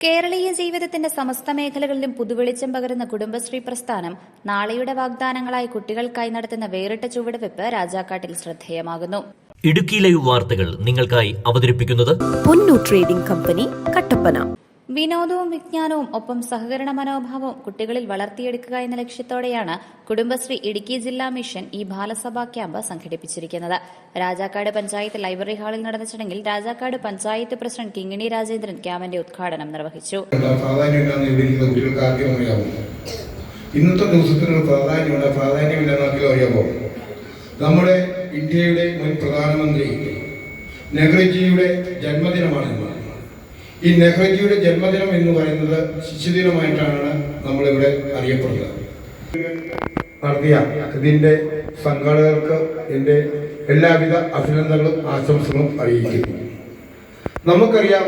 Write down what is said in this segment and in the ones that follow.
കേരളീയ ജീവിതത്തിന്റെ സമസ്ത മേഖലകളിലും പുതുവെളിച്ചം പകരുന്ന കുടുംബശ്രീ പ്രസ്ഥാനം നാളെയുടെ വാഗ്ദാനങ്ങളായി കുട്ടികൾക്കായി നടത്തുന്ന വേറിട്ട ചുവടുവെപ്പ് രാജാക്കാട്ടിൽ ശ്രദ്ധേയമാകുന്നു. ഇടുക്കി ലൈവ് വാർത്തകൾ നിങ്ങൾക്കായി അവതരിപ്പിക്കുന്നത് പൊന്നു ട്രേഡിംഗ് കമ്പനി, കട്ടപ്പന. വിനോദവും വിജ്ഞാനവും ഒപ്പം സഹകരണ മനോഭാവവും കുട്ടികളിൽ വളർത്തിയെടുക്കുക എന്ന ലക്ഷ്യത്തോടെയാണ് കുടുംബശ്രീ ഇടുക്കി ജില്ലാ മിഷൻ ഈ ബാലസഭാ ക്യാമ്പ് സംഘടിപ്പിച്ചിരിക്കുന്നത്. രാജാക്കാട് പഞ്ചായത്ത് ലൈബ്രറി ഹാളിൽ നടന്ന ചടങ്ങിൽ രാജാക്കാട് പഞ്ചായത്ത് പ്രസിഡന്റ് കിങ്ങിണി രാജേന്ദ്രൻ ക്യാമ്പിന്റെ ഉദ്ഘാടനം നിർവഹിച്ചു. ഇന്നത്തെ ദിവസത്തിനൊരു പ്രാധാന്യമില്ലെന്നൊക്കെ അറിയാമോ? നമ്മുടെ ഇന്ത്യയുടെ മുൻ പ്രധാനമന്ത്രി നെഹ്റുജിയുടെ ജന്മദിനമാണ്. ഈ നെഹ്റുജിയുടെ ജന്മദിനം എന്ന് പറയുന്നത് ശിശുദിനമായിട്ടാണ് നമ്മളിവിടെ അറിയപ്പെടുന്നത്. നടത്തിയ ഇതിന്റെ സംഘാടകർക്ക് എൻ്റെ എല്ലാവിധ അഭിനന്ദനങ്ങളും ആശംസകളും അറിയിക്കുന്നു. നമുക്കറിയാം,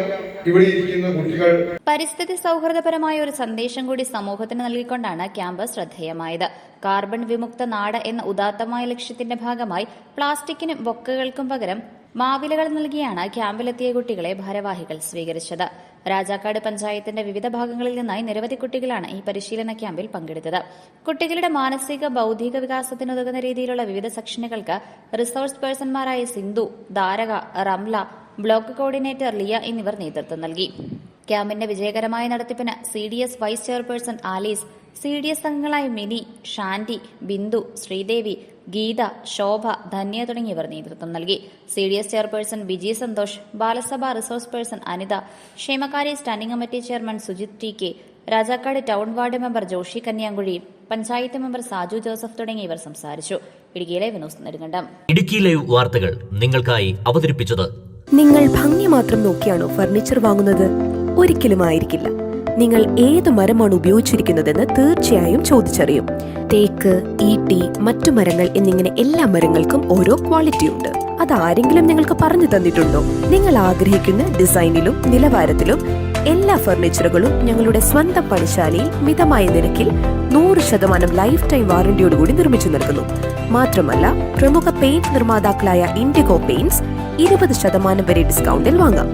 ഇവിടെ ഇരിക്കുന്ന കുട്ടികൾ പരിസ്ഥിതി സൗഹൃദപരമായ ഒരു സന്ദേശം കൂടി സമൂഹത്തിന് നൽകിക്കൊണ്ടാണ് ക്യാമ്പ് ശ്രദ്ധേയമായത്. കാർബൺ വിമുക്ത നാട് എന്ന ഉദാത്തമായ ലക്ഷ്യത്തിന്റെ ഭാഗമായി പ്ലാസ്റ്റിക്കിനും ബൊക്കകൾക്കും പകരം മാവിലകൾ നൽകിയാണ് ക്യാമ്പിലെത്തിയ കുട്ടികളെ ഭാരവാഹികൾ സ്വീകരിച്ചത്. രാജാക്കാട് പഞ്ചായത്തിന്റെ വിവിധ ഭാഗങ്ങളിൽ നിന്നായി നിരവധി കുട്ടികളാണ് ഈ പരിശീലന ക്യാമ്പിൽ പങ്കെടുത്തത്. കുട്ടികളുടെ മാനസിക ബൌദ്ധിക വികാസത്തിനുതകുന്ന രീതിയിലുള്ള വിവിധ സെക്ഷനുകൾക്ക് റിസോഴ്സ് പേഴ്സൺമാരായ സിന്ധു, ധാരക, റംല, ബ്ലോക്ക് കോർഡിനേറ്റർ ലിയ എന്നിവർ നേതൃത്വം നൽകി. ക്യാമ്പിന്റെ വിജയകരമായ നടത്തിപ്പിന് CDS vice chairperson Alice, CDS അംഗങ്ങളായ മിനി, ഷാന്റി, ബിന്ദു, ശ്രീദേവി, ഗീത, ശോഭ, ധന്യ തുടങ്ങിയവർ നേതൃത്വം നൽകി. CDS chairperson Biji Santhosh, Balasabha resource person Anitha, ക്ഷേമകാര്യ standing committee chairman Sujith TK, Rajakkad town ward member Joshi Kanyankuzhi, panchayat member Saju Joseph തുടങ്ങിയവർ സംസാരിച്ചു. Idukki live news Nedumkandam. Idukki live വാർത്തകൾ നിങ്ങൾക്കായി അവതരിപ്പിച്ചത്. നിങ്ങൾ ഭംഗി മാത്രം നോക്കിയാണോ ഫർണിച്ചർ വാങ്ങുന്നത്? ഒരിക്കലും ആയിരിക്കില്ല. നിങ്ങൾ ഏത് മരമാണ് ഉപയോഗിച്ചിരിക്കുന്നതെന്ന് തീർച്ചയായും ചോദിച്ചറിയും. തേക്ക്, ഈട്ടി, മറ്റു മരങ്ങൾ എന്നിങ്ങനെ എല്ലാ മരങ്ങൾക്കും ഓരോ ക്വാളിറ്റി ഉണ്ട്. അതാരെങ്കിലും നിങ്ങൾക്ക് പറഞ്ഞു തന്നിട്ടുണ്ടോ? നിങ്ങൾ ആഗ്രഹിക്കുന്ന ഡിസൈനിലും നിലവാരത്തിലും എല്ലാ ഫർണിച്ചറുകളും ഞങ്ങളുടെ സ്വന്തം പണിശാലയിൽ മിതമായ നിരക്കിൽ 100% ലൈഫ് ടൈം വാറന്റിയോടുകൂടി നിർമ്മിച്ചു നൽകുന്നു. മാത്രമല്ല, പ്രമുഖ പെയിന്റ് നിർമ്മാതാക്കളായ ഇൻഡിഗോ പെയിന്റ്സ് 20% വരെ ഡിസ്കൗണ്ടിൽ വാങ്ങാം.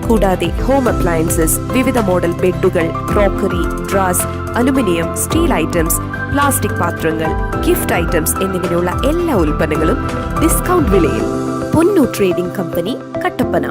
കൂടാതെ ഹോം അപ്ലയൻസസ്, വിവിധ മോഡൽ ബെഡുകൾ, crockery, drawers, aluminium, steel items, plastic പാത്രങ്ങൾ, ഗിഫ്റ്റ് ഐറ്റംസ് എന്നിങ്ങനെയുള്ള എല്ലാ ഉൽപ്പന്നങ്ങളും ഡിസ്കൗണ്ട് വിലയിൽ. പൊന്നു ട്രേഡിംഗ് കമ്പനി, കട്ടപ്പന.